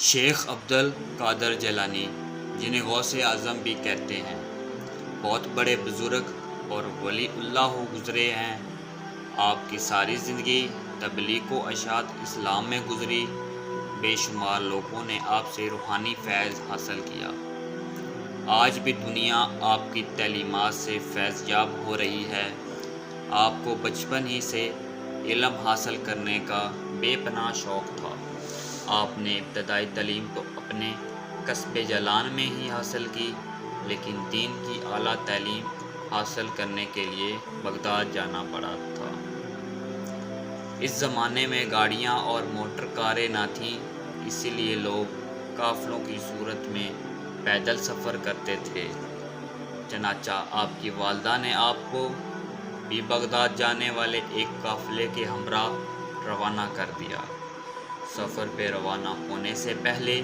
شیخ عبد القادر جیلانی، جنہیں غوث اعظم بھی کہتے ہیں، بہت بڑے بزرگ اور ولی اللہ ہو گزرے ہیں۔ آپ کی ساری زندگی تبلیغ و اشاعت اسلام میں گزری۔ بے شمار لوگوں نے آپ سے روحانی فیض حاصل کیا۔ آج بھی دنیا آپ کی تعلیمات سے فیض یاب ہو رہی ہے۔ آپ کو بچپن ہی سے علم حاصل کرنے کا بے پناہ شوق تھا۔ آپ نے ابتدائی تعلیم تو اپنے قصبے جلان میں ہی حاصل کی، لیکن دین کی اعلیٰ تعلیم حاصل کرنے کے لیے بغداد جانا پڑا تھا۔ اس زمانے میں گاڑیاں اور موٹر کاریں نہ تھیں، اسی لیے لوگ قافلوں کی صورت میں پیدل سفر کرتے تھے۔ چنانچہ آپ کی والدہ نے آپ کو بھی بغداد جانے والے ایک قافلے کے ہمراہ روانہ کر دیا۔ سفر پہ روانہ ہونے سے پہلے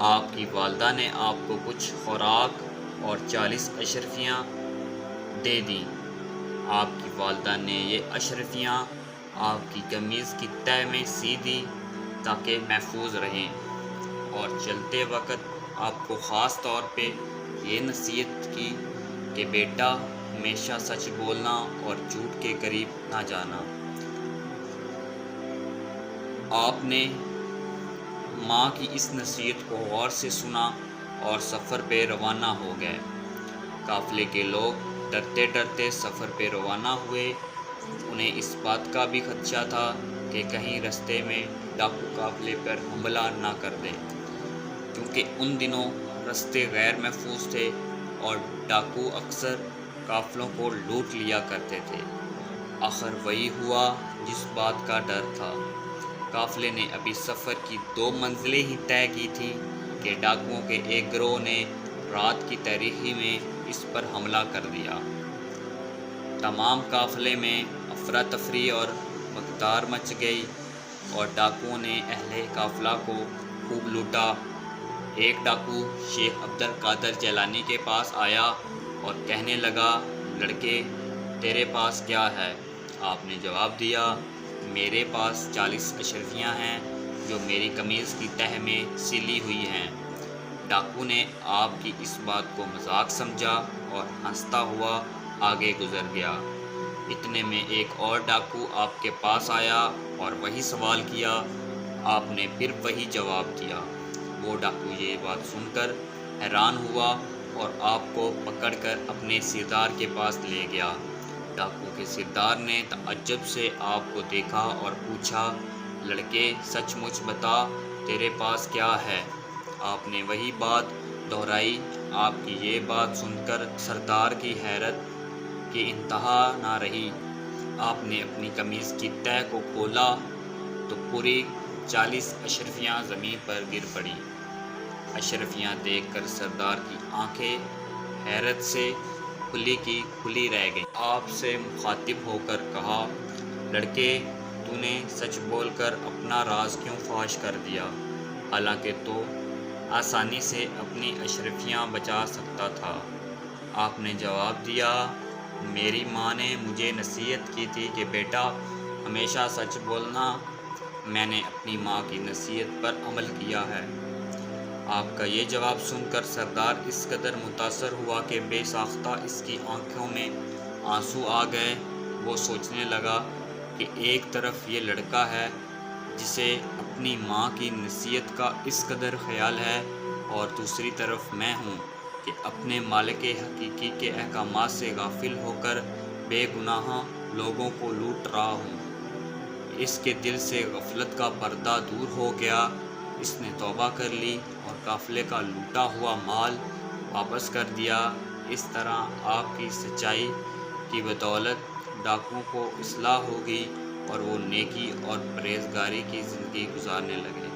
آپ کی والدہ نے آپ کو کچھ خوراک اور 40 اشرفیاں دے دیں۔ آپ کی والدہ نے یہ اشرفیاں آپ کی قمیض کی تہہ میں سی دی تاکہ محفوظ رہیں، اور چلتے وقت آپ کو خاص طور پہ یہ نصیحت کی کہ بیٹا ہمیشہ سچ بولنا اور جھوٹ کے قریب نہ جانا۔ آپ نے ماں کی اس نصیحت کو غور سے سنا اور سفر پہ روانہ ہو گئے۔ قافلے کے لوگ ڈرتے ڈرتے سفر پہ روانہ ہوئے۔ انہیں اس بات کا بھی خدشہ تھا کہ کہیں رستے میں ڈاکو قافلے پر حملہ نہ کر دیں، کیونکہ ان دنوں رستے غیر محفوظ تھے اور ڈاکو اکثر قافلوں کو لوٹ لیا کرتے تھے۔ آخر وہی ہوا جس بات کا ڈر تھا۔ قافلے نے ابھی سفر کی 2 منزلیں ہی طے کی تھیں کہ ڈاکوؤں کے ایک گروہ نے رات کی تاریکی میں اس پر حملہ کر دیا۔ تمام قافلے میں افراتفری اور بھگدڑ مچ گئی اور ڈاکوؤں نے اہل قافلہ کو خوب لوٹا۔ ایک ڈاکو شیخ عبد القادر جیلانی کے پاس آیا اور کہنے لگا، لڑکے تیرے پاس کیا ہے؟ آپ نے جواب دیا، میرے پاس 40 اشرفیاں ہیں جو میری قمیض کی تہہ میں سلی ہوئی ہیں۔ ڈاکو نے آپ کی اس بات کو مذاق سمجھا اور ہنستا ہوا آگے گزر گیا۔ اتنے میں ایک اور ڈاکو آپ کے پاس آیا اور وہی سوال کیا۔ آپ نے پھر وہی جواب دیا۔ وہ ڈاکو یہ بات سن کر حیران ہوا اور آپ کو پکڑ کر اپنے سردار کے پاس لے گیا۔ ڈاکو کے سردار نے تعجب سے آپ کو دیکھا اور پوچھا، لڑکے سچ مچ بتا تیرے پاس کیا ہے؟ آپ نے وہی بات دہرائی۔ آپ کی یہ بات سن کر سردار کی حیرت کی انتہا نہ رہی۔ آپ نے اپنی قمیض کی تہہ کو کھولا تو پوری 40 اشرفیاں زمین پر گر پڑی۔ اشرفیاں دیکھ کر سردار کی آنکھیں حیرت سے کھلی کی کھلی رہ گئیں۔ آپ سے مخاطب ہو کر کہا، لڑکے تو نے سچ بول کر اپنا راز کیوں فاش کر دیا، حالانکہ تو آسانی سے اپنی اشرفیاں بچا سکتا تھا؟ آپ نے جواب دیا، میری ماں نے مجھے نصیحت کی تھی کہ بیٹا ہمیشہ سچ بولنا۔ میں نے اپنی ماں کی نصیحت پر عمل کیا ہے۔ آپ کا یہ جواب سن کر سردار اس قدر متاثر ہوا کہ بے ساختہ اس کی آنکھوں میں آنسو آ گئے۔ وہ سوچنے لگا کہ ایک طرف یہ لڑکا ہے جسے اپنی ماں کی نصیحت کا اس قدر خیال ہے، اور دوسری طرف میں ہوں کہ اپنے مالک حقیقی کے احکامات سے غافل ہو کر بے گناہ لوگوں کو لوٹ رہا ہوں۔ اس کے دل سے غفلت کا پردہ دور ہو گیا۔ اس نے توبہ کر لی اور قافلے کا لوٹا ہوا مال واپس کر دیا۔ اس طرح آپ کی سچائی کی بدولت ڈاکوؤں کو اصلاح ہوگی اور وہ نیکی اور پرہیزگاری کی زندگی گزارنے لگے۔